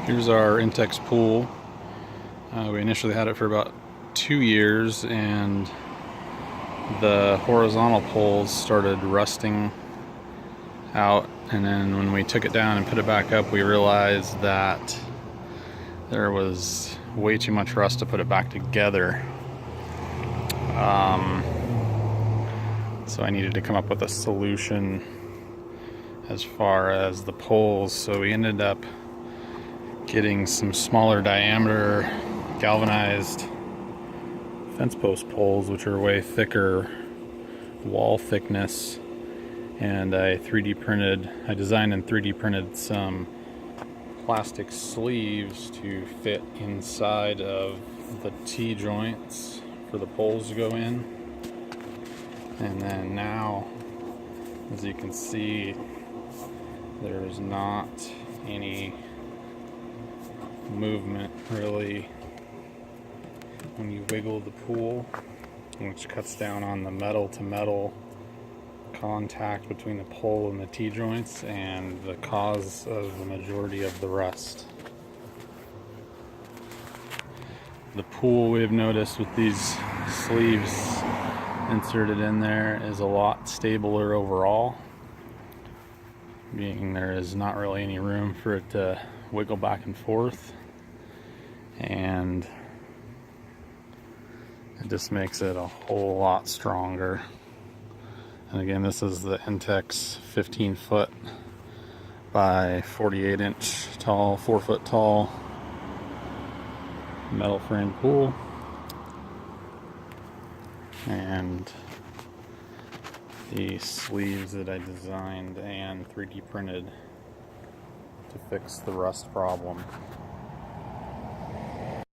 Here's our Intex pool. We initially had it for about 2 years, and the horizontal poles started rusting out, and then when we took it down and put it back up, we realized that there was way too much rust to put it back together. So I needed to come up with a solution as far as the poles, so we ended up getting some smaller diameter galvanized fence post poles, which are way thicker wall thickness, and I designed and 3D printed some plastic sleeves to fit inside of the T-joints for the poles to go in. And then now, as you can see, there's not any movement really when you wiggle the pool, which cuts down on the metal to metal contact between the pole and the T-joints and the cause of the majority of the rust. The pool, we've noticed with these sleeves inserted in there, is a lot stabler overall, being there is not really any room for it to wiggle back and forth, and it just makes it a whole lot stronger. And again, this is the Intex 15 foot by 48 inch tall, 4 foot tall metal frame pool, and the sleeves that I designed and 3D printed to fix the rust problem.